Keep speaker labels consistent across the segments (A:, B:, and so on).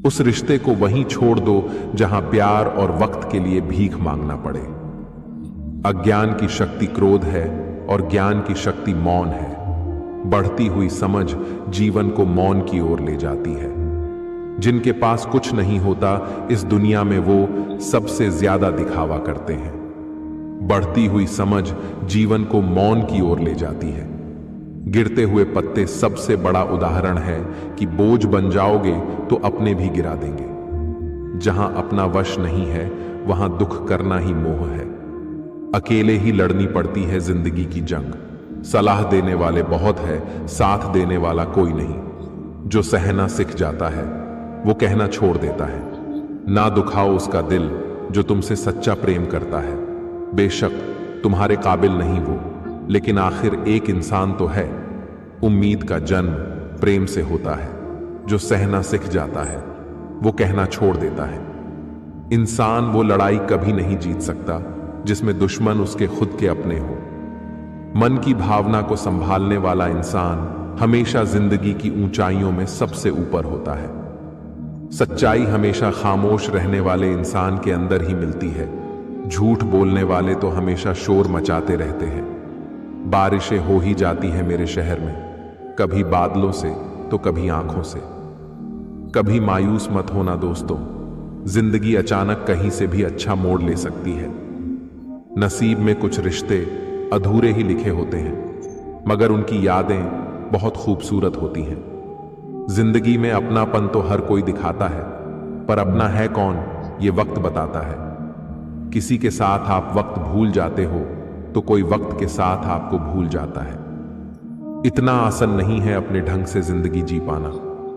A: उस रिश्ते को वहीं छोड़ दो जहां प्यार और वक्त के लिए भीख मांगना पड़े। अज्ञान की शक्ति क्रोध है और ज्ञान की शक्ति मौन है। बढ़ती हुई समझ जीवन को मौन की ओर ले जाती है। जिनके पास कुछ नहीं होता इस दुनिया में वो सबसे ज्यादा दिखावा करते हैं। बढ़ती हुई समझ जीवन को मौन की ओर ले जाती है। गिरते हुए पत्ते सबसे बड़ा उदाहरण है कि बोझ बन जाओगे तो अपने भी गिरा देंगे। जहां अपना वश नहीं है वहां दुख करना ही मोह है। अकेले ही लड़नी पड़ती है जिंदगी की जंग। सलाह देने वाले बहुत है, साथ देने वाला कोई नहीं। जो सहना सीख जाता है वो कहना छोड़ देता है। ना दुखाओ उसका दिल जो तुमसे सच्चा प्रेम करता है। बेशक तुम्हारे काबिल नहीं वो, लेकिन आखिर एक इंसान तो है। उम्मीद का जन्म प्रेम से होता है। जो सहना सीख जाता है वो कहना छोड़ देता है। इंसान वो लड़ाई कभी नहीं जीत सकता जिसमें दुश्मन उसके खुद के अपने हो। मन की भावना को संभालने वाला इंसान हमेशा जिंदगी की ऊंचाइयों में सबसे ऊपर होता है। सच्चाई हमेशा खामोश रहने वाले इंसान के अंदर ही मिलती है। झूठ बोलने वाले तो हमेशा शोर मचाते रहते हैं। बारिशें हो ही जाती हैं मेरे शहर में, कभी बादलों से तो कभी आंखों से। कभी मायूस मत होना दोस्तों, जिंदगी अचानक कहीं से भी अच्छा मोड़ ले सकती है। नसीब में कुछ रिश्ते अधूरे ही लिखे होते हैं, मगर उनकी यादें बहुत खूबसूरत होती हैं। जिंदगी में अपनापन तो हर कोई दिखाता है, पर अपना है कौन ये वक्त बताता है। किसी के साथ आप वक्त भूल जाते हो तो कोई वक्त के साथ आपको भूल जाता है। इतना आसान नहीं है अपने ढंग से जिंदगी जी पाना।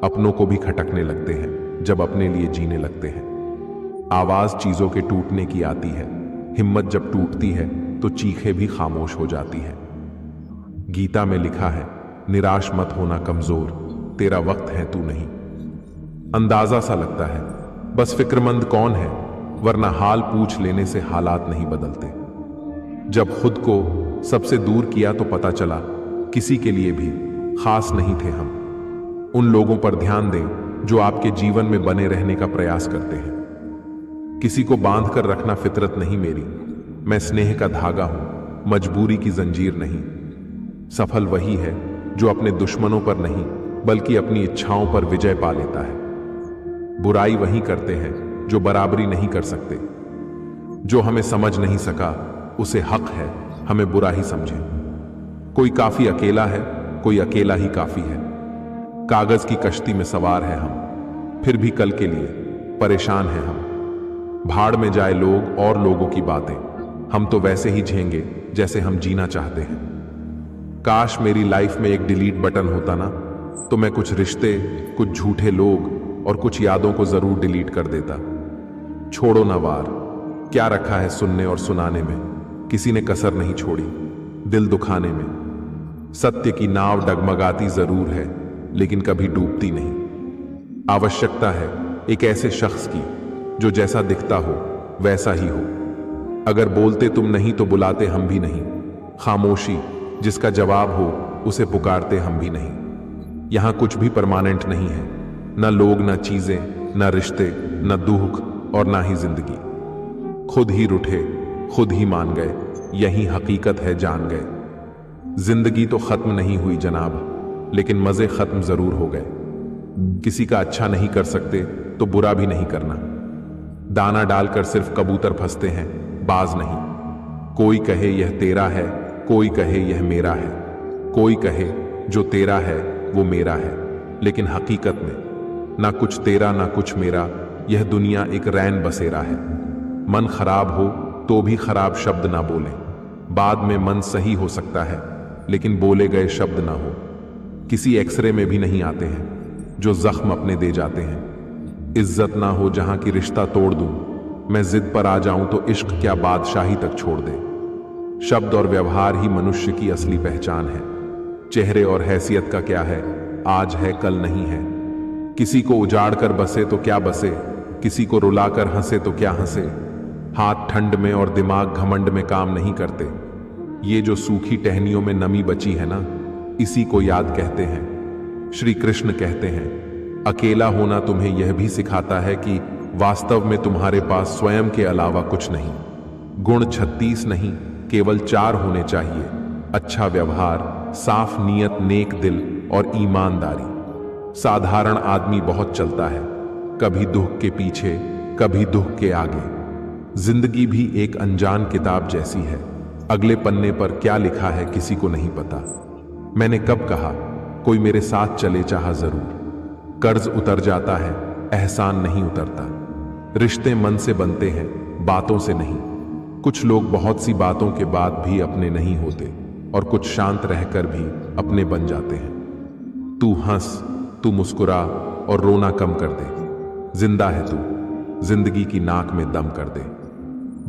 A: अपनों को भी खटकने लगते हैं जब अपने लिए जीने लगते हैं। आवाज चीजों के टूटने की आती है। हिम्मत जब टूटती है तो चीखें भी खामोश हो जाती है। गीता में लिखा है, निराश मत होना कमजोर, तेरा वक्त है तू नहीं। अंदाजा सा लगता है बस फिक्रमंद कौन है, वरना हाल पूछ लेने से हालात नहीं बदलते। जब खुद को सबसे दूर किया तो पता चला किसी के लिए भी खास नहीं थे हम। उन लोगों पर ध्यान दें जो आपके जीवन में बने रहने का प्रयास करते हैं। किसी को बांध कर रखना फितरत नहीं मेरी। मैं स्नेह का धागा हूं, मजबूरी की जंजीर नहीं। सफल वही है जो अपने दुश्मनों पर नहीं बल्कि अपनी इच्छाओं पर विजय पा लेता है। बुराई वही करते हैं जो बराबरी नहीं कर सकते। जो हमें समझ नहीं सका उसे हक है हमें बुरा ही समझे। कोई काफी अकेला है, कोई अकेला ही काफी है। कागज की कश्ती में सवार है हम, फिर भी कल के लिए परेशान हैं हम। भाड़ में जाए लोग और लोगों की बातें, हम तो वैसे ही झेंगे जैसे हम जीना चाहते हैं। काश मेरी लाइफ में एक डिलीट बटन होता ना, तो मैं कुछ रिश्ते, कुछ झूठे लोग और कुछ यादों को जरूर डिलीट कर देता। छोड़ो ना वार, क्या रखा है सुनने और सुनाने में। किसी ने कसर नहीं छोड़ी दिल दुखाने में। सत्य की नाव डगमगाती जरूर है लेकिन कभी डूबती नहीं। आवश्यकता है एक ऐसे शख्स की जो जैसा दिखता हो वैसा ही हो। अगर बोलते तुम नहीं तो बुलाते हम भी नहीं। खामोशी जिसका जवाब हो उसे पुकारते हम भी नहीं। यहां कुछ भी परमानेंट नहीं है, ना लोग, ना चीजें, ना रिश्ते, ना दुख और ना ही जिंदगी। खुद ही रूठे, खुद ही मान गए, यही हकीकत है जान गए। जिंदगी तो खत्म नहीं हुई जनाब, लेकिन मजे खत्म जरूर हो गए। किसी का अच्छा नहीं कर सकते तो बुरा भी नहीं करना। दाना डालकर सिर्फ कबूतर फंसते हैं, बाज नहीं। कोई कहे यह तेरा है, कोई कहे यह मेरा है। कोई कहे जो तेरा है वो मेरा है, लेकिन हकीकत में ना कुछ तेरा ना कुछ मेरा। यह दुनिया एक रैन बसेरा है। मन खराब हो तो भी खराब शब्द ना बोलें। बाद में मन सही हो सकता है लेकिन बोले गए शब्द ना हो। किसी एक्सरे में भी नहीं आते हैं जो जख्म अपने दे जाते हैं। इज्जत ना हो जहां की रिश्ता तोड़ दूं। मैं जिद पर आ जाऊं तो इश्क क्या बादशाही तक छोड़ दे। शब्द और व्यवहार ही मनुष्य की असली पहचान है। चेहरे और हैसियत का क्या है, आज है कल नहीं है। किसी को उजाड़ कर बसे तो क्या बसे, किसी को रुलाकर हंसे तो क्या हंसे। हाथ ठंड में और दिमाग घमंड में काम नहीं करते। ये जो सूखी टहनियों में नमी बची है ना, इसी को याद कहते हैं। श्री कृष्ण कहते हैं, अकेला होना तुम्हें यह भी सिखाता है कि वास्तव में तुम्हारे पास स्वयं के अलावा कुछ नहीं। गुण 36 नहीं, केवल 4 होने चाहिए। अच्छा व्यवहार, साफ नीयत, नेक दिल और ईमानदारी। साधारण आदमी बहुत चलता है, कभी दुख के पीछे, कभी दुख के आगे। जिंदगी भी एक अनजान किताब जैसी है। अगले पन्ने पर क्या लिखा है किसी को नहीं पता। मैंने कब कहा कोई मेरे साथ चले, चाहा जरूर। कर्ज उतर जाता है, एहसान नहीं उतरता। रिश्ते मन से बनते हैं, बातों से नहीं। कुछ लोग बहुत सी बातों के बाद भी अपने नहीं होते और कुछ शांत रहकर भी अपने बन जाते हैं। तू हंस, तू मुस्कुरा और रोना कम कर दे। जिंदा है तू, जिंदगी की नाक में दम कर दे।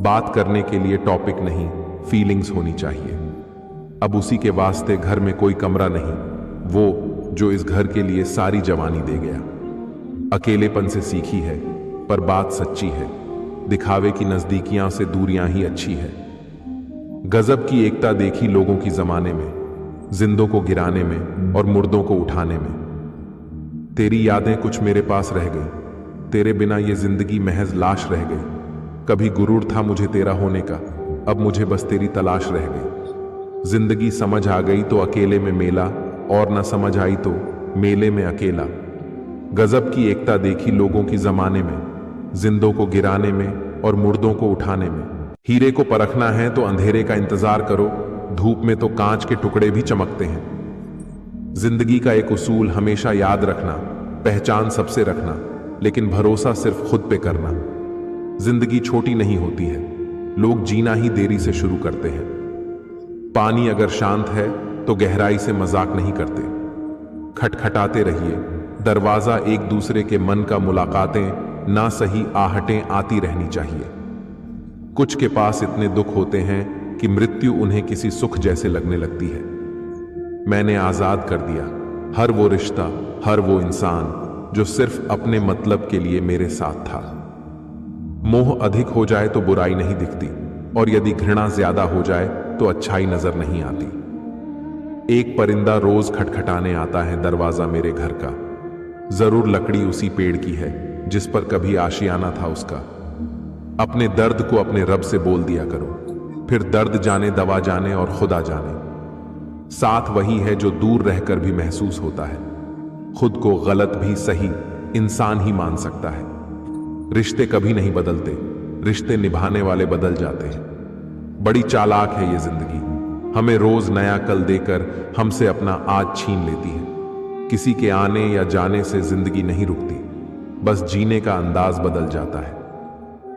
A: बात करने के लिए टॉपिक नहीं, फीलिंग्स होनी चाहिए। अब उसी के वास्ते घर में कोई कमरा नहीं, वो जो इस घर के लिए सारी जवानी दे गया। अकेलेपन से सीखी है, पर बात सच्ची है। दिखावे की नजदीकियां से दूरियां ही अच्छी है। गजब की एकता देखी लोगों की जमाने में, जिंदों को गिराने में और मुर्दों को उठाने में। तेरी यादें कुछ मेरे पास रह गई, तेरे बिना ये जिंदगी महज लाश रह गई। कभी गुरूर था मुझे तेरा होने का, अब मुझे बस तेरी तलाश रह गई। जिंदगी समझ आ गई तो अकेले में मेला, और न समझ आई तो मेले में अकेला। गजब की एकता देखी लोगों की जमाने में, जिंदों को गिराने में और मुर्दों को उठाने में। हीरे को परखना है तो अंधेरे का इंतजार करो, धूप में तो कांच के टुकड़े भी चमकते हैं। जिंदगी का एक उसूल हमेशा याद रखना, पहचान सबसे रखना, लेकिन भरोसा सिर्फ खुद पे करना। जिंदगी छोटी नहीं होती है, लोग जीना ही देरी से शुरू करते हैं। पानी अगर शांत है तो गहराई से मजाक नहीं करते। खटखटाते रहिए, दरवाजा एक दूसरे के मन का मुलाकातें ना सही आहटें आती रहनी चाहिए। कुछ के पास इतने दुख होते हैं कि मृत्यु उन्हें किसी सुख जैसे लगने लगती है। मैंने आजाद कर दिया हर वो रिश्ता, हर वो इंसान जो सिर्फ अपने मतलब के लिए मेरे साथ था। मोह अधिक हो जाए तो बुराई नहीं दिखती, और यदि घृणा ज्यादा हो जाए तो अच्छाई नजर नहीं आती। एक परिंदा रोज खटखटाने आता है दरवाजा मेरे घर का। जरूर लकड़ी उसी पेड़ की है जिस पर कभी आशियाना था उसका। अपने दर्द को अपने रब से बोल दिया करो, फिर दर्द जाने, दवा जाने और खुदा जाने। साथ वही है जो दूर रहकर भी महसूस होता है। खुद को गलत भी सही इंसान ही मान सकता है। रिश्ते कभी नहीं बदलते, रिश्ते निभाने वाले बदल जाते हैं। बड़ी चालाक है ये जिंदगी, हमें रोज नया कल देकर हमसे अपना आज छीन लेती है। किसी के आने या जाने से जिंदगी नहीं रुकती, बस जीने का अंदाज बदल जाता है।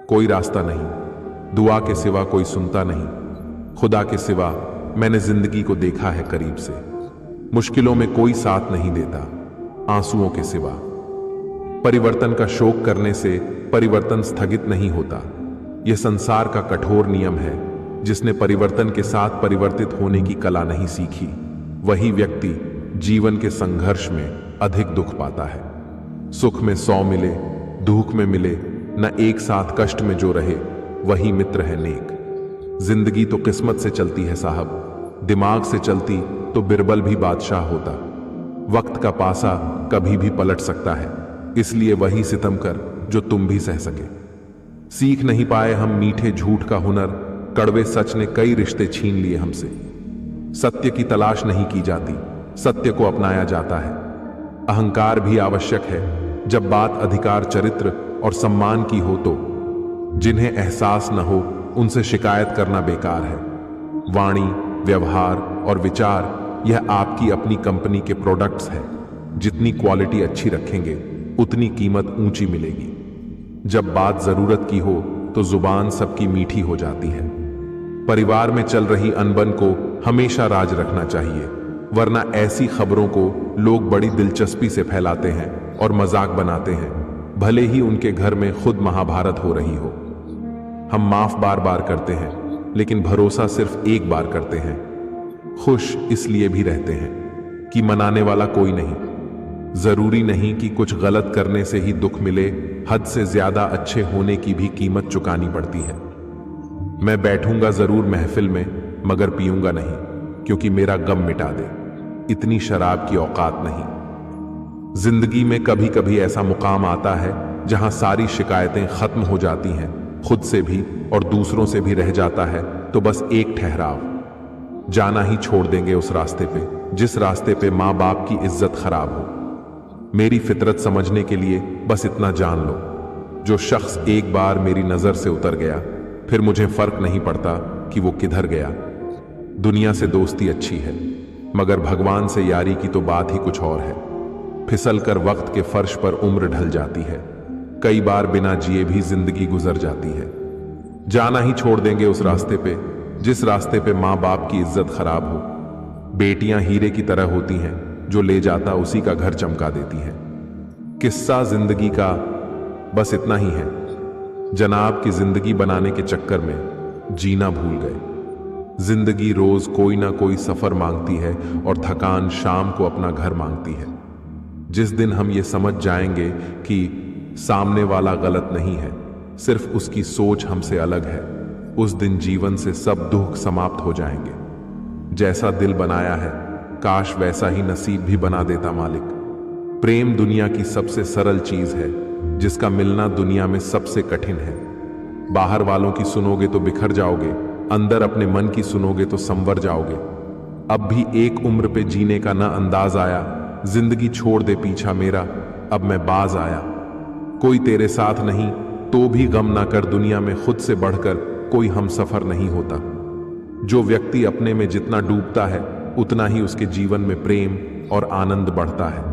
A: कोई रास्ता नहीं, दुआ के सिवा कोई सुनता नहीं। खुदा के सिवा मैंने जिंदगी को देखा है करीब से। मुश्किलों में कोई साथ नहीं देता, आंसुओं के सिवा। परिवर्तन का शोक करने से परिवर्तन स्थगित नहीं होता। यह संसार का कठोर नियम है। जिसने परिवर्तन के साथ परिवर्तित होने की कला नहीं सीखी, वही व्यक्ति जीवन के संघर्ष में अधिक दुख पाता है। सुख में 100 मिले, दुख में मिले न एक साथ, कष्ट में जो रहे वही मित्र है नेक। जिंदगी तो किस्मत से चलती है साहब, दिमाग से चलती तो बिरबल भी बादशाह होता। वक्त का पासा कभी भी पलट सकता है, इसलिए वही सितम कर जो तुम भी सह सके। सीख नहीं पाए हम मीठे झूठ का हुनर, कड़वे सच ने कई रिश्ते छीन लिए हमसे। सत्य की तलाश नहीं की जाती, सत्य को अपनाया जाता है। अहंकार भी आवश्यक है जब बात अधिकार, चरित्र और सम्मान की हो तो। जिन्हें एहसास न हो उनसे शिकायत करना बेकार है। वाणी, व्यवहार और विचार यह आपकी अपनी कंपनी के प्रोडक्ट्स हैं। जितनी क्वालिटी अच्छी रखेंगे उतनी कीमत ऊंची मिलेगी। जब बात जरूरत की हो तो जुबान सबकी मीठी हो जाती है। परिवार में चल रही अनबन को हमेशा राज रखना चाहिए, वरना ऐसी खबरों को लोग बड़ी दिलचस्पी से फैलाते हैं और मजाक बनाते हैं, भले ही उनके घर में खुद महाभारत हो रही हो। हम माफ बार बार करते हैं, लेकिन भरोसा सिर्फ एक बार करते हैं। खुश इसलिए भी रहते हैं कि मनाने वाला कोई नहीं। जरूरी नहीं कि कुछ गलत करने से ही दुख मिले, हद से ज्यादा अच्छे होने की भी कीमत चुकानी पड़ती है। मैं बैठूंगा जरूर महफिल में, मगर पीऊंगा नहीं, क्योंकि मेरा गम मिटा दे, इतनी शराब की औकात नहीं। जिंदगी में कभी कभी ऐसा मुकाम आता है जहां सारी शिकायतें खत्म हो जाती हैं, खुद से भी और दूसरों से भी रह जाता है तो बस एक ठहराव, जाना ही छोड़ देंगे उस रास्ते पे जिस रास्ते पे माँ बाप की इज्जत खराब हो। मेरी फितरत समझने के लिए बस इतना जान लो, जो शख्स एक बार मेरी नजर से उतर गया फिर मुझे फर्क नहीं पड़ता कि वो किधर गया। दुनिया से दोस्ती अच्छी है मगर भगवान से यारी की तो बात ही कुछ और है। फिसल कर वक्त के फर्श पर उम्र ढल जाती है, कई बार बिना जिए भी जिंदगी गुजर जाती है। जाना ही छोड़ देंगे उस रास्ते पे जिस रास्ते पे माँ बाप की इज्जत खराब हो। बेटियां हीरे की तरह होती हैं, जो ले जाता उसी का घर चमका देती हैं। किस्सा जिंदगी का बस इतना ही है, जनाब की जिंदगी बनाने के चक्कर में जीना भूल गए। जिंदगी रोज कोई ना कोई सफर मांगती है और थकान शाम को अपना घर मांगती है। जिस दिन हम ये समझ जाएंगे कि सामने वाला गलत नहीं है, सिर्फ उसकी सोच हमसे अलग है, उस दिन जीवन से सब दुख समाप्त हो जाएंगे। जैसा दिल बनाया है काश वैसा ही नसीब भी बना देता मालिक। प्रेम दुनिया की सबसे सरल चीज है जिसका मिलना दुनिया में सबसे कठिन है। बाहर वालों की सुनोगे तो बिखर जाओगे, अंदर अपने मन की सुनोगे तो संवर जाओगे। अब भी एक उम्र पे जीने का ना अंदाज आया, जिंदगी छोड़ दे पीछा मेरा, अब मैं बाज आया। कोई तेरे साथ नहीं तो भी गम ना कर, दुनिया में खुद से बढ़कर कोई हम सफर नहीं होता। जो व्यक्ति अपने में जितना डूबता है उतना ही उसके जीवन में प्रेम और आनंद बढ़ता है।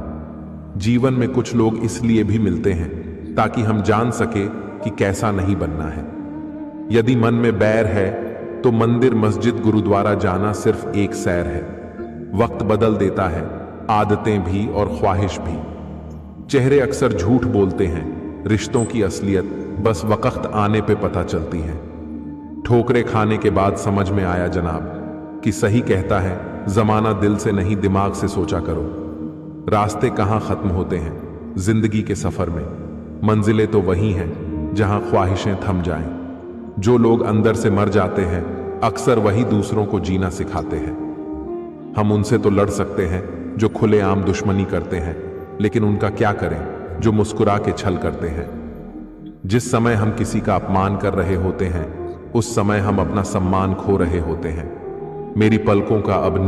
A: जीवन में कुछ लोग इसलिए भी मिलते हैं ताकि हम जान सके कि कैसा नहीं बनना है। यदि मन में बैर है तो मंदिर मस्जिद गुरुद्वारा जाना सिर्फ एक सैर है। वक्त बदल देता है, आदतें भी और ख्वाहिश भी। चेहरे अक्सर झूठ बोलते हैं, रिश्तों की असलियत बस वक्त आने पे पता चलती है। ठोकरें खाने के बाद समझ में आया जनाब कि सही कहता है जमाना दिल से नहीं दिमाग से सोचा करो। रास्ते कहाँ खत्म होते हैं जिंदगी के सफर में, मंजिलें तो वही हैं जहां ख्वाहिशें थम जाएं। जो लोग अंदर से मर जाते हैं अक्सर वही दूसरों को जीना सिखाते हैं। हम उनसे तो लड़ सकते हैं जो खुलेआम दुश्मनी करते हैं, लेकिन उनका क्या करें जो मुस्कुरा के छल करते हैं। जिस समय हम किसी का अपमान कर रहे होते हैं उस समय हम अपना सम्मान खो रहे होते हैं। मेरी पलकों का अब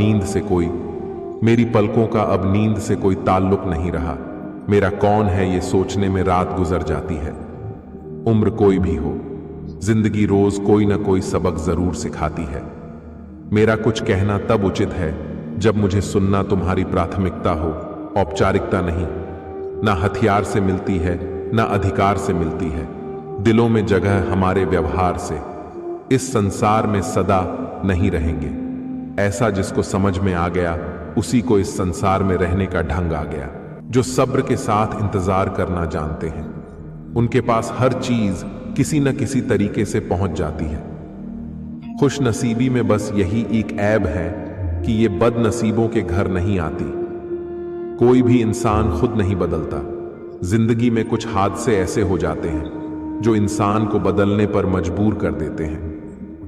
A: नींद से कोई ताल्लुक नहीं रहा। मेरा कौन है ये सोचने में रात गुजर जाती है। उम्र कोई भी हो, जिंदगी रोज कोई ना कोई सबक जरूर सिखाती है। मेरा कुछ कहना तब उचित है जब मुझे सुनना तुम्हारी प्राथमिकता हो, औपचारिकता नहीं। ना हथियार से मिलती है ना अधिकार से मिलती है, दिलों में जगह हमारे व्यवहार से। इस संसार में सदा नहीं रहेंगे, ऐसा जिसको समझ में आ गया उसी को इस संसार में रहने का ढंग आ गया। जो सब्र के साथ इंतजार करना जानते हैं उनके पास हर चीज किसी न किसी तरीके से पहुंच जाती है। खुश नसीबी में बस यही एक ऐब है कि ये बदनसीबों के घर नहीं आती। कोई भी इंसान खुद नहीं बदलता, जिंदगी में कुछ हादसे ऐसे हो जाते हैं जो इंसान को बदलने पर मजबूर कर देते हैं।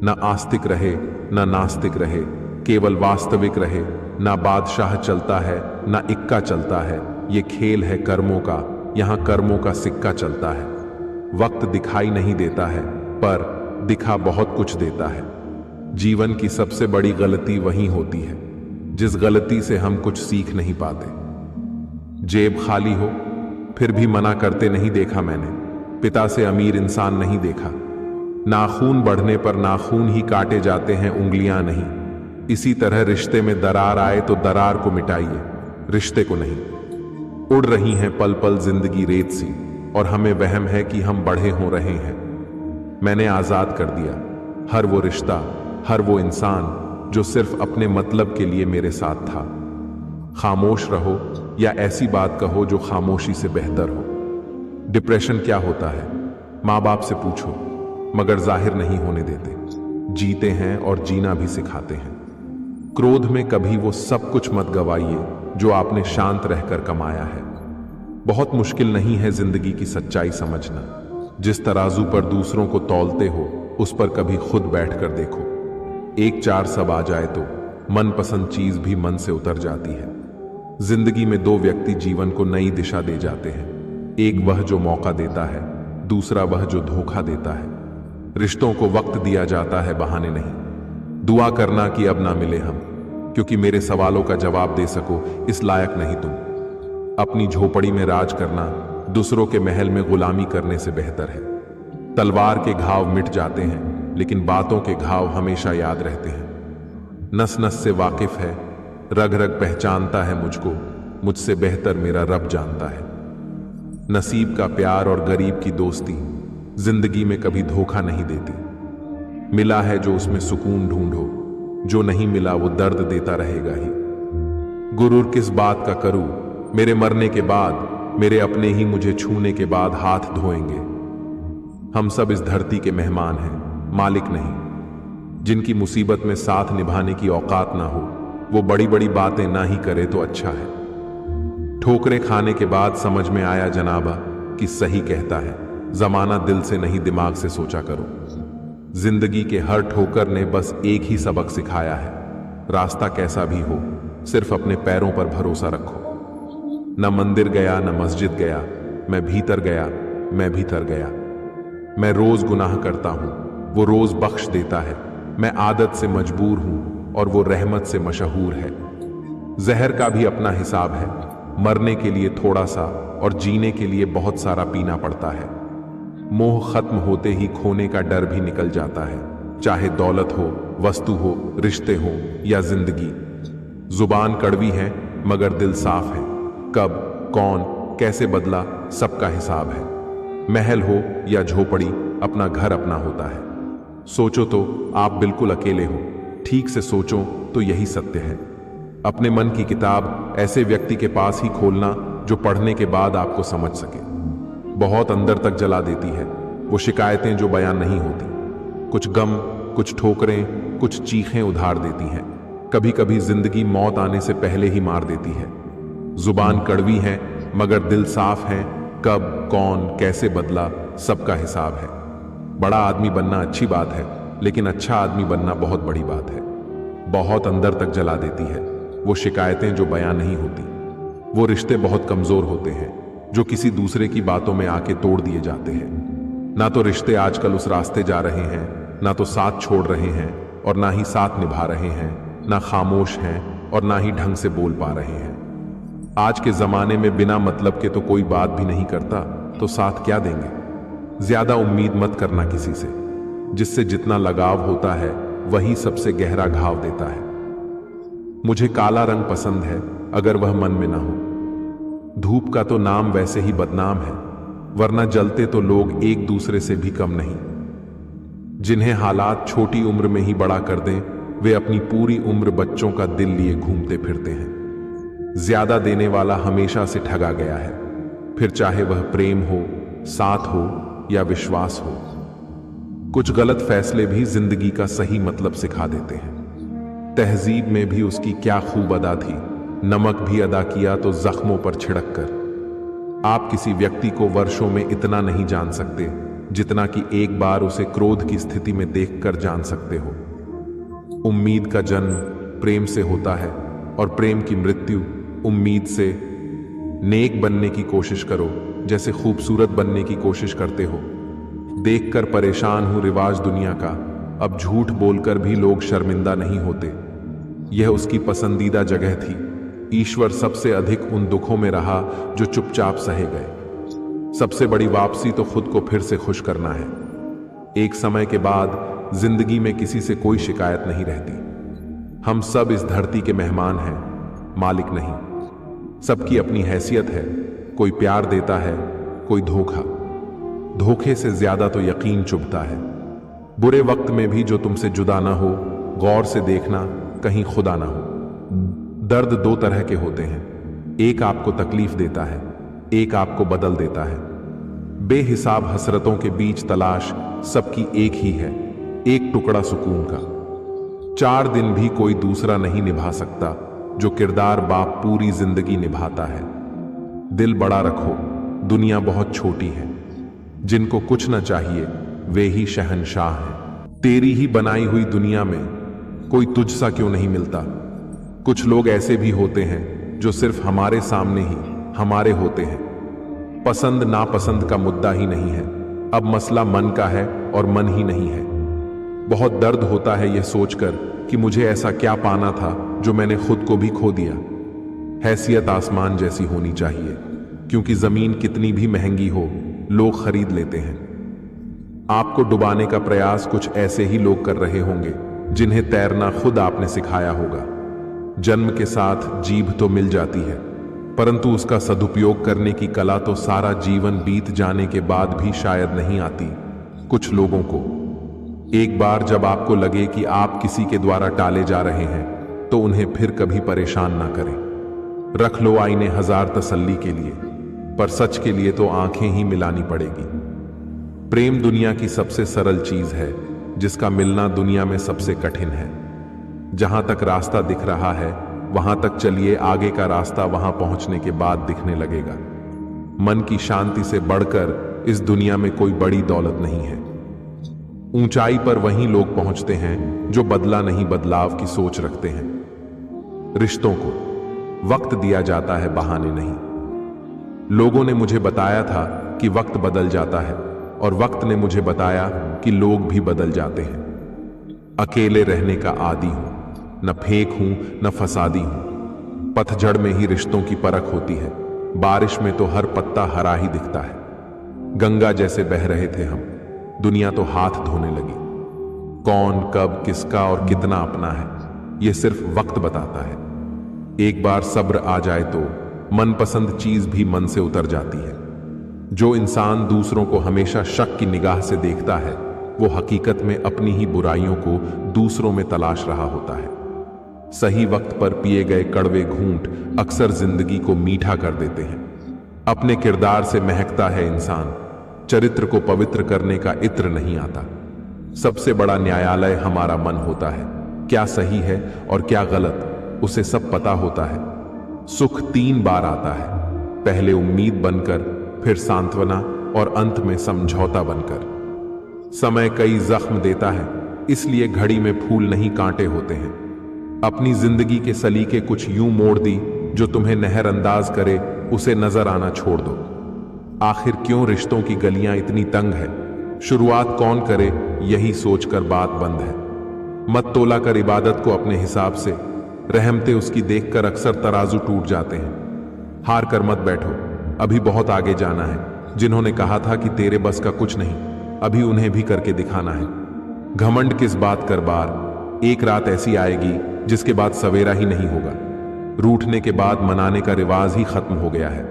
A: ना आस्तिक रहे ना नास्तिक रहे, केवल वास्तविक रहे। ना बादशाह चलता है ना इक्का चलता है, ये खेल है कर्मों का, यहां कर्मों का सिक्का चलता है। वक्त दिखाई नहीं देता है पर दिखा बहुत कुछ देता है। जीवन की सबसे बड़ी गलती वही होती है जिस गलती से हम कुछ सीख नहीं पाते। जेब खाली हो फिर भी मना करते नहीं देखा मैंने, पिता से अमीर इंसान नहीं देखा। नाखून बढ़ने पर नाखून ही काटे जाते हैं, उंगलियां नहीं। इसी तरह रिश्ते में दरार आए तो दरार को मिटाइए, रिश्ते को नहीं। उड़ रही हैं पल पल जिंदगी रेत सी और हमें वहम है कि हम बढ़े हो रहे हैं। मैंने आजाद कर दिया हर वो रिश्ता, हर वो इंसान जो सिर्फ अपने मतलब के लिए मेरे साथ था। खामोश रहो या ऐसी बात कहो जो खामोशी से बेहतर हो। डिप्रेशन क्या होता है माँ बाप से पूछो, मगर जाहिर नहीं होने देते। जीते हैं और जीना भी सिखाते हैं। क्रोध में कभी वो सब कुछ मत गवाइए जो आपने शांत रहकर कमाया है। बहुत मुश्किल नहीं है जिंदगी की सच्चाई समझना। जिस तराजू पर दूसरों को तौलते हो उस पर कभी खुद बैठकर देखो। एक चार सब आ जाए तो मनपसंद चीज भी मन से उतर जाती है। जिंदगी में दो व्यक्ति जीवन को नई दिशा दे जाते हैं। एक वह जो मौका देता है, दूसरा वह जो धोखा देता है। रिश्तों को वक्त दिया जाता है, बहाने नहीं। दुआ करना कि अब ना मिले हम, क्योंकि मेरे सवालों का जवाब दे सको इस लायक नहीं तुम। अपनी झोपड़ी में राज करना दूसरों के महल में गुलामी करने से बेहतर है। तलवार के घाव मिट जाते हैं, लेकिन बातों के घाव हमेशा याद रहते हैं। नस नस से वाकिफ है, रग रग पहचानता है मुझको, मुझसे बेहतर मेरा रब जानता है। नसीब का प्यार और गरीब की दोस्ती जिंदगी में कभी धोखा नहीं देती। मिला है जो उसमें सुकून ढूंढो, जो नहीं मिला वो दर्द देता रहेगा ही। गुरूर किस बात का करूं, मेरे मरने के बाद मेरे अपने ही मुझे छूने के बाद हाथ धोएंगे। हम सब इस धरती के मेहमान हैं, मालिक नहीं। जिनकी मुसीबत में साथ निभाने की औकात ना हो, वो बड़ी बड़ी बातें ना ही करे तो अच्छा है। ठोकरें खाने के बाद समझ में आया जनाबा कि सही कहता है, जमाना दिल से नहीं दिमाग से सोचा करो। जिंदगी के हर ठोकर ने बस एक ही सबक सिखाया है, रास्ता कैसा भी हो सिर्फ अपने पैरों पर भरोसा रखो। न मंदिर गया न मस्जिद गया, मैं भीतर गया, मैं भीतर गया। मैं रोज गुनाह करता हूं, वो रोज बख्श देता है। मैं आदत से मजबूर हूं और वो रहमत से मशहूर है। जहर का भी अपना हिसाब है, मरने के लिए थोड़ा सा और जीने के लिए बहुत सारा पीना पड़ता है। मोह खत्म होते ही खोने का डर भी निकल जाता है, चाहे दौलत हो, वस्तु हो, रिश्ते हो या जिंदगी। जुबान कड़वी है मगर दिल साफ है। कब, कौन, कैसे बदला, सबका हिसाब है। महल हो या झोपड़ी, अपना घर अपना होता है। सोचो तो आप बिल्कुल अकेले हो, ठीक से सोचो तो यही सत्य है। अपने मन की किताब ऐसे व्यक्ति के पास ही खोलना जो पढ़ने के बाद आपको समझ सके। बहुत अंदर तक जला देती है वो शिकायतें जो बयान नहीं होती। कुछ गम, कुछ ठोकरें, कुछ चीखें उधार देती हैं। कभी कभी जिंदगी मौत आने से पहले ही मार देती है। जुबान कड़वी है मगर दिल साफ है। कब, कौन, कैसे बदला, सबका हिसाब है। बड़ा आदमी बनना अच्छी बात है, लेकिन अच्छा आदमी बनना बहुत बड़ी बात है। बहुत अंदर तक जला देती है वो शिकायतें जो बयान नहीं होती। वो रिश्ते बहुत कमजोर होते हैं जो किसी दूसरे की बातों में आके तोड़ दिए जाते हैं। ना तो रिश्ते आजकल उस रास्ते जा रहे हैं, ना तो साथ छोड़ रहे हैं और ना ही साथ निभा रहे हैं। ना खामोश हैं और ना ही ढंग से बोल पा रहे हैं। आज के जमाने में बिना मतलब के तो कोई बात भी नहीं करता, तो साथ क्या देंगे। ज्यादा उम्मीद मत करना किसी से, जिससे जितना लगाव होता है वही सबसे गहरा घाव देता है। मुझे काला रंग पसंद है अगर वह मन में ना हो। धूप का तो नाम वैसे ही बदनाम है, वरना जलते तो लोग एक दूसरे से भी कम नहीं। जिन्हें हालात छोटी उम्र में ही बड़ा कर दें, वे अपनी पूरी उम्र बच्चों का दिल लिए घूमते फिरते हैं। ज्यादा देने वाला हमेशा से ठगा गया है, फिर चाहे वह प्रेम हो, साथ हो या विश्वास हो। कुछ गलत फैसले भी जिंदगी का सही मतलब सिखा देते हैं। तहजीब में भी उसकी क्या खूब अदा थी, नमक भी अदा किया तो जख्मों पर छिड़क कर। आप किसी व्यक्ति को वर्षों में इतना नहीं जान सकते जितना कि एक बार उसे क्रोध की स्थिति में देखकर जान सकते हो। उम्मीद का जन्म प्रेम से होता है और प्रेम की मृत्यु उम्मीद से। नेक बनने की कोशिश करो जैसे खूबसूरत बनने की कोशिश करते हो। देखकर परेशान हूं रिवाज दुनिया का, अब झूठ बोलकर भी लोग शर्मिंदा नहीं होते। यह उसकी पसंदीदा जगह थी। ईश्वर सबसे अधिक उन दुखों में रहा जो चुपचाप सहे गए। सबसे बड़ी वापसी तो खुद को फिर से खुश करना है। एक समय के बाद जिंदगी में किसी से कोई शिकायत नहीं रहती। हम सब इस धरती के मेहमान हैं, मालिक नहीं। सबकी अपनी हैसियत है, कोई प्यार देता है, कोई धोखा। धोखे से ज्यादा तो यकीन चुभता है। बुरे वक्त में भी जो तुमसे जुदा ना हो, गौर से देखना कहीं खुदा ना हो। दर्द दो तरह के होते हैं, एक आपको तकलीफ देता है, एक आपको बदल देता है। बेहिसाब हसरतों के बीच तलाश सबकी एक ही है, एक टुकड़ा सुकून का। 4 दिन भी कोई दूसरा नहीं निभा सकता जो किरदार बाप पूरी जिंदगी निभाता है। दिल बड़ा रखो, दुनिया बहुत छोटी है। जिनको कुछ न चाहिए वे ही शहंशाह हैं। तेरी ही बनाई हुई दुनिया में कोई तुझसा क्यों नहीं मिलता। कुछ लोग ऐसे भी होते हैं जो सिर्फ हमारे सामने ही हमारे होते हैं। पसंद नापसंद का मुद्दा ही नहीं है, अब मसला मन का है और मन ही नहीं है। बहुत दर्द होता है यह सोचकर कि मुझे ऐसा क्या पाना था जो मैंने खुद को भी खो दिया। हैसियत आसमान जैसी होनी चाहिए, क्योंकि जमीन कितनी भी महंगी हो लोग खरीद लेते हैं। आपको डुबाने का प्रयास कुछ ऐसे ही लोग कर रहे होंगे जिन्हें तैरना खुद आपने सिखाया होगा। जन्म के साथ जीभ तो मिल जाती है, परंतु उसका सदुपयोग करने की कला तो सारा जीवन बीत जाने के बाद भी शायद नहीं आती। कुछ लोगों को एक बार जब आपको लगे कि आप किसी के द्वारा टाले जा रहे हैं तो उन्हें फिर कभी परेशान ना करें। रख लो आईने हजार तसल्ली के लिए, पर सच के लिए तो आंखें ही मिलानी पड़ेगी। प्रेम दुनिया की सबसे सरल चीज है, जिसका मिलना दुनिया में सबसे कठिन है। जहां तक रास्ता दिख रहा है वहां तक चलिए, आगे का रास्ता वहां पहुंचने के बाद दिखने लगेगा। मन की शांति से बढ़कर इस दुनिया में कोई बड़ी दौलत नहीं है। ऊंचाई पर वही लोग पहुंचते हैं जो बदला नहीं बदलाव की सोच रखते हैं। रिश्तों को वक्त दिया जाता है, बहाने नहीं। लोगों ने मुझे बताया था कि वक्त बदल जाता है, और वक्त ने मुझे बताया कि लोग भी बदल जाते हैं। अकेले रहने का आदी हूं, न फेंक हूं न फसादी हूं। पतझड़ में ही रिश्तों की परख होती है, बारिश में तो हर पत्ता हरा ही दिखता है। गंगा जैसे बह रहे थे हम, दुनिया तो हाथ धोने लगी। कौन कब किसका और कितना अपना है यह सिर्फ वक्त बताता है। एक बार सब्र आ जाए तो मनपसंद चीज भी मन से उतर जाती है। जो इंसान दूसरों को हमेशा शक की निगाह से देखता है वो हकीकत में अपनी ही बुराइयों को दूसरों में तलाश रहा होता है। सही वक्त पर पिए गए कड़वे घूंट अक्सर जिंदगी को मीठा कर देते हैं। अपने किरदार से महकता है इंसान, चरित्र को पवित्र करने का इत्र नहीं आता। सबसे बड़ा न्यायालय हमारा मन होता है। क्या सही है और क्या गलत उसे सब पता होता है। सुख 3 बार आता है, पहले उम्मीद बनकर, फिर सांत्वना और अंत में समझौता बनकर। समय कई जख्म देता है, इसलिए घड़ी में फूल नहीं कांटे होते हैं। अपनी जिंदगी के सलीके कुछ यूं मोड़ दी जो तुम्हें नहरअंदाज करे उसे नजर आना छोड़ दो। आखिर क्यों रिश्तों की गलियां इतनी तंग है, शुरुआत कौन करे यही सोचकर बात बंद है। मत तोला कर इबादत को अपने हिसाब से, रहमते उसकी देखकर अक्सर तराजू टूट जाते हैं। हार कर मत बैठो, अभी बहुत आगे जाना है। जिन्होंने कहा था कि तेरे बस का कुछ नहीं, अभी उन्हें भी करके दिखाना है। घमंड किस बात कर बार, एक रात ऐसी आएगी जिसके बाद सवेरा ही नहीं होगा। रूठने के बाद मनाने का रिवाज ही खत्म हो गया है।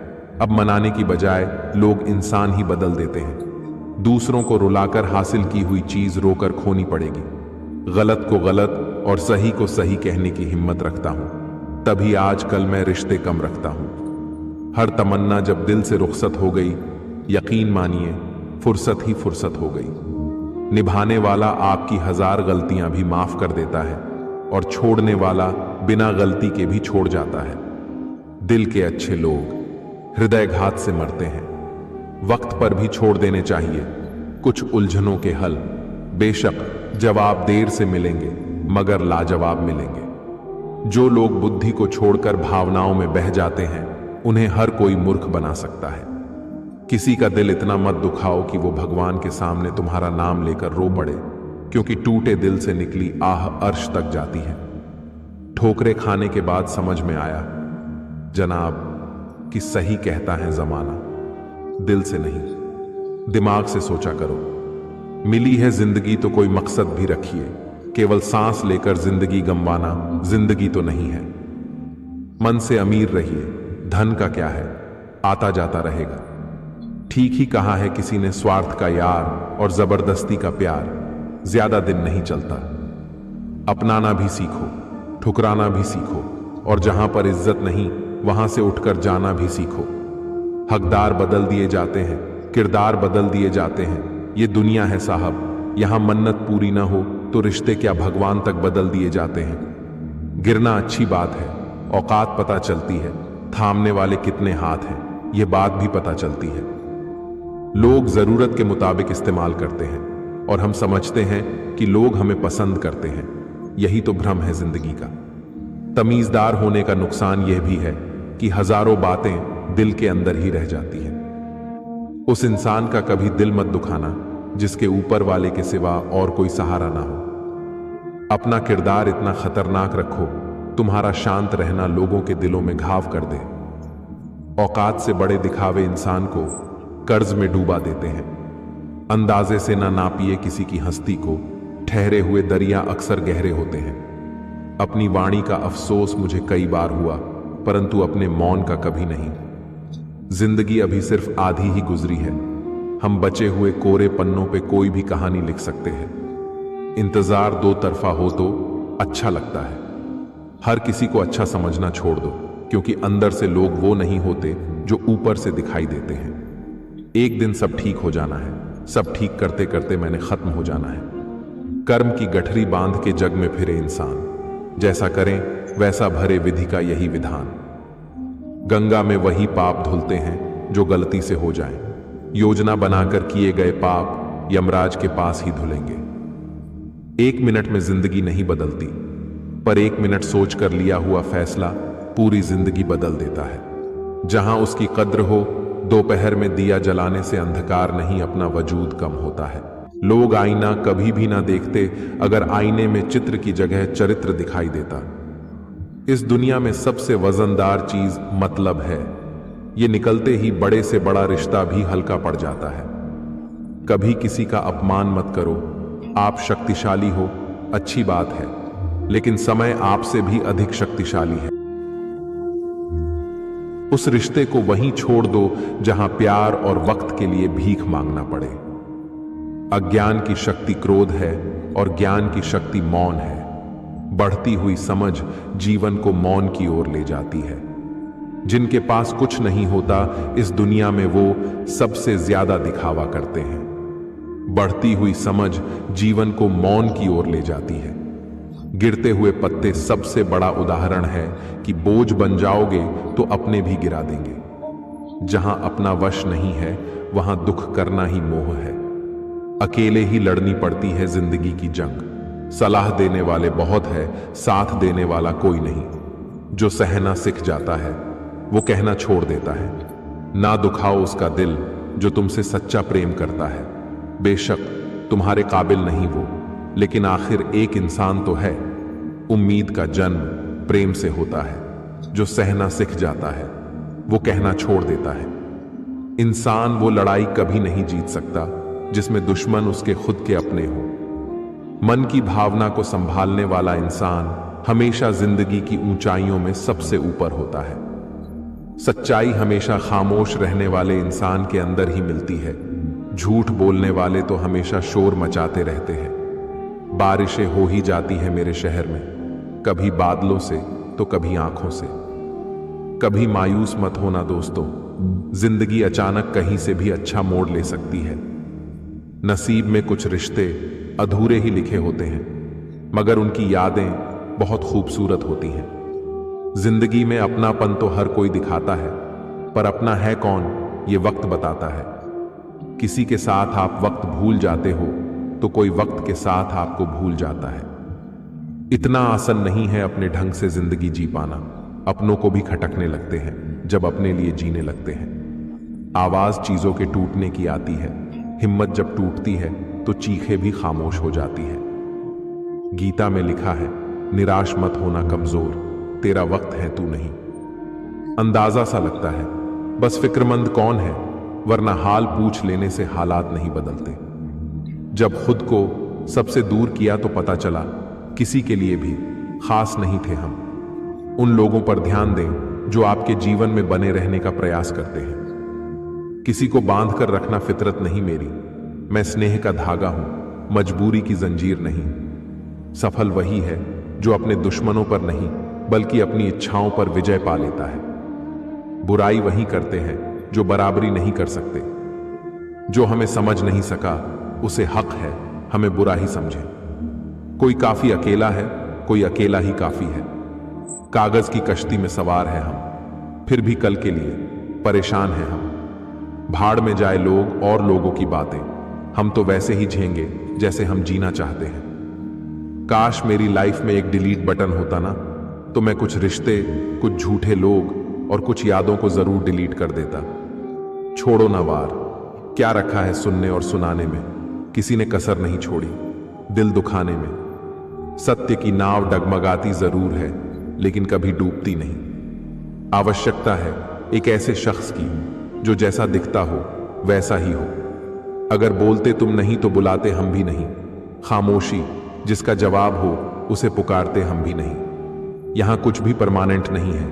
A: अब मनाने की बजाय लोग इंसान ही बदल देते हैं। दूसरों को रुलाकर हासिल की हुई चीज रोकर खोनी पड़ेगी। गलत को गलत और सही को सही कहने की हिम्मत रखता हूं, तभी आजकल मैं रिश्ते कम रखता हूं। हर तमन्ना जब दिल से रुखसत हो गई, यकीन मानिए फुर्सत ही फुर्सत हो गई। निभाने वाला आपकी 1000 गलतियां भी माफ कर देता है, और छोड़ने वाला बिना गलती के भी छोड़ जाता है। दिल के अच्छे लोग हृदयघात से मरते हैं। वक्त पर भी छोड़ देने चाहिए कुछ उलझनों के हल। बेशक जवाब देर से मिलेंगे, मगर लाजवाब मिलेंगे। जो लोग बुद्धि को छोड़कर भावनाओं में बह जाते हैं उन्हें हर कोई मूर्ख बना सकता है। किसी का दिल इतना मत दुखाओ कि वो भगवान के सामने तुम्हारा नाम लेकर रो पड़े, क्योंकि टूटे दिल से निकली आह अर्श तक जाती है। ठोकरे खाने के बाद समझ में आया जनाब कि सही कहता है जमाना, दिल से नहीं दिमाग से सोचा करो। मिली है जिंदगी तो कोई मकसद भी रखिए, केवल सांस लेकर जिंदगी गंवाना जिंदगी तो नहीं है। मन से अमीर रहिए, धन का क्या है, आता जाता रहेगा। ठीक ही कहा है किसी ने, स्वार्थ का यार और जबरदस्ती का प्यार ज्यादा दिन नहीं चलता। अपनाना भी सीखो, ठुकराना भी सीखो, और जहां पर इज्जत नहीं वहां से उठकर जाना भी सीखो। हकदार बदल दिए जाते हैं, किरदार बदल दिए जाते हैं। ये दुनिया है साहब, यहां मन्नत पूरी ना हो तो रिश्ते क्या भगवान तक बदल दिए जाते हैं। गिरना अच्छी बात है, औकात पता चलती है, थामने वाले कितने हाथ हैं ये बात भी पता चलती है। लोग जरूरत के मुताबिक इस्तेमाल करते हैं और हम समझते हैं कि लोग हमें पसंद करते हैं। यही तो भ्रम है जिंदगी का। तमीजदार होने का नुकसान यह भी है कि हजारों बातें दिल के अंदर ही रह जाती हैं। उस इंसान का कभी दिल मत दुखाना जिसके ऊपर वाले के सिवा और कोई सहारा ना हो। अपना किरदार इतना खतरनाक रखो, तुम्हारा शांत रहना लोगों के दिलों में घाव कर दे। औकात से बड़े दिखावे इंसान को कर्ज में डूबा देते हैं। अंदाजे से ना नापिए किसी की हस्ती को, ठहरे हुए दरिया अक्सर गहरे होते हैं। अपनी वाणी का अफसोस मुझे कई बार हुआ, परंतु अपने मौन का कभी नहीं। जिंदगी अभी सिर्फ आधी ही गुजरी है। हम बचे हुए कोरे पन्नों पे कोई भी कहानी लिख सकते हैं। इंतजार दो तरफा हो तो अच्छा लगता है। हर किसी को अच्छा समझना छोड़ दो, क्योंकि अंदर से लोग वो नहीं होते जो ऊपर से दिखाई देते हैं। एक दिन सब ठीक हो जाना है, सब ठीक करते करते मैंने खत्म हो जाना है। कर्म की गठरी बांध के जग में फिरे इंसान, जैसा करें वैसा भरे विधि का यही विधान। गंगा में वही पाप धुलते हैं जो गलती से हो जाएं। योजना बनाकर किए गए पाप यमराज के पास ही धुलेंगे। एक मिनट में जिंदगी नहीं बदलती, पर एक मिनट सोच कर लिया हुआ फैसला पूरी जिंदगी बदल देता है। जहां उसकी कद्र हो, दोपहर में दिया जलाने से अंधकार नहीं अपना वजूद कम होता है। लोग आईना कभी भी ना देखते अगर आईने में चित्र की जगह चरित्र दिखाई देता। इस दुनिया में सबसे वजनदार चीज मतलब है। ये निकलते ही बड़े से बड़ा रिश्ता भी हल्का पड़ जाता है। कभी किसी का अपमान मत करो। आप शक्तिशाली हो, अच्छी बात है, लेकिन समय आपसे भी अधिक शक्तिशाली है। उस रिश्ते को वहीं छोड़ दो जहां प्यार और वक्त के लिए भीख मांगना पड़े। अज्ञान की शक्ति क्रोध है और ज्ञान की शक्ति मौन है। बढ़ती हुई समझ जीवन को मौन की ओर ले जाती है। जिनके पास कुछ नहीं होता इस दुनिया में, वो सबसे ज्यादा दिखावा करते हैं। बढ़ती हुई समझ जीवन को मौन की ओर ले जाती है। गिरते हुए पत्ते सबसे बड़ा उदाहरण है कि बोझ बन जाओगे तो अपने भी गिरा देंगे। जहां अपना वश नहीं है वहां दुख करना ही मोह है। अकेले ही लड़नी पड़ती है जिंदगी की जंग। सलाह देने वाले बहुत है, साथ देने वाला कोई नहीं। जो सहना सीख जाता है वो कहना छोड़ देता है। ना दुखाओ उसका दिल जो तुमसे सच्चा प्रेम करता है। बेशक तुम्हारे काबिल नहीं वो, लेकिन आखिर एक इंसान तो है। उम्मीद का जन्म प्रेम से होता है। जो सहना सीख जाता है वो कहना छोड़ देता है। इंसान वो लड़ाई कभी नहीं जीत सकता जिसमें दुश्मन उसके खुद के अपने हो। मन की भावना को संभालने वाला इंसान हमेशा जिंदगी की ऊंचाइयों में सबसे ऊपर होता है। सच्चाई हमेशा खामोश रहने वाले इंसान के अंदर ही मिलती है। झूठ बोलने वाले तो हमेशा शोर मचाते रहते हैं। बारिशें हो ही जाती है मेरे शहर में, कभी बादलों से तो कभी आंखों से। कभी मायूस मत होना दोस्तों, जिंदगी अचानक कहीं से भी अच्छा मोड़ ले सकती है। नसीब में कुछ रिश्ते अधूरे ही लिखे होते हैं, मगर उनकी यादें बहुत खूबसूरत होती हैं। जिंदगी में अपनापन तो हर कोई दिखाता है, पर अपना है कौन ये वक्त बताता है। किसी के साथ आप वक्त भूल जाते हो तो कोई वक्त के साथ आपको भूल जाता है। इतना आसान नहीं है अपने ढंग से जिंदगी जी पाना। अपनों को भी खटकने लगते हैं जब अपने लिए जीने लगते हैं। आवाज चीजों के टूटने की आती है। हिम्मत जब टूटती है तो चीखें भी खामोश हो जाती है। गीता में लिखा है, निराश मत होना कमजोर, तेरा वक्त है तू नहीं। अंदाजा सा लगता है बस फिक्रमंद कौन है, वरना हाल पूछ लेने से हालात नहीं बदलते। जब खुद को सबसे दूर किया तो पता चला किसी के लिए भी खास नहीं थे हम। उन लोगों पर ध्यान दें जो आपके जीवन में बने रहने का प्रयास करते हैं। किसी को बांध कर रखना फितरत नहीं मेरी। मैं स्नेह का धागा हूं, मजबूरी की जंजीर नहीं। सफल वही है जो अपने दुश्मनों पर नहीं बल्कि अपनी इच्छाओं पर विजय पा लेता है। बुराई वही करते हैं जो बराबरी नहीं कर सकते। जो हमें समझ नहीं सका उसे हक है हमें बुरा ही समझे। कोई काफी अकेला है, कोई अकेला ही काफी है। कागज की कश्ती में सवार है हम, फिर भी कल के लिए परेशान हैं हम। भाड़ में जाए लोग और लोगों की बातें, हम तो वैसे ही झेंगे जैसे हम जीना चाहते हैं। काश मेरी लाइफ में एक डिलीट बटन होता ना, तो मैं कुछ रिश्ते, कुछ झूठे लोग, और कुछ यादों को जरूर डिलीट कर देता। छोड़ो ना वार, क्या रखा है सुनने और सुनाने में, किसी ने कसर नहीं छोड़ी दिल दुखाने में। सत्य की नाव डगमगाती जरूर है लेकिन कभी डूबती नहीं। आवश्यकता है एक ऐसे शख्स की जो जैसा दिखता हो वैसा ही हो। अगर बोलते तुम नहीं तो बुलाते हम भी नहीं। खामोशी जिसका जवाब हो उसे पुकारते हम भी नहीं। यहां कुछ भी परमानेंट नहीं है,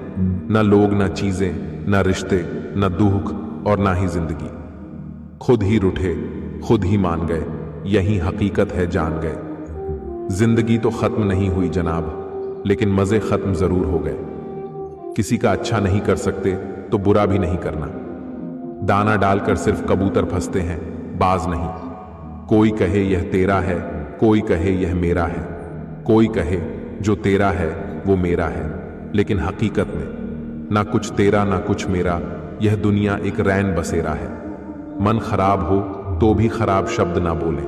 A: ना लोग, ना चीजें, ना रिश्ते, ना दुख और ना ही जिंदगी। खुद ही रूठे, खुद ही मान गए, यही हकीकत है जान गए। जिंदगी तो खत्म नहीं हुई जनाब, लेकिन मजे खत्म जरूर हो गए। किसी का अच्छा नहीं कर सकते तो बुरा भी नहीं करना। दाना डालकर सिर्फ कबूतर फंसते हैं, बाज नहीं। कोई कहे यह तेरा है, कोई कहे यह मेरा है, कोई कहे जो तेरा है वो मेरा है, लेकिन हकीकत में ना कुछ तेरा ना कुछ मेरा, यह दुनिया एक रैन बसेरा है। मन खराब हो तो भी खराब शब्द ना बोलें,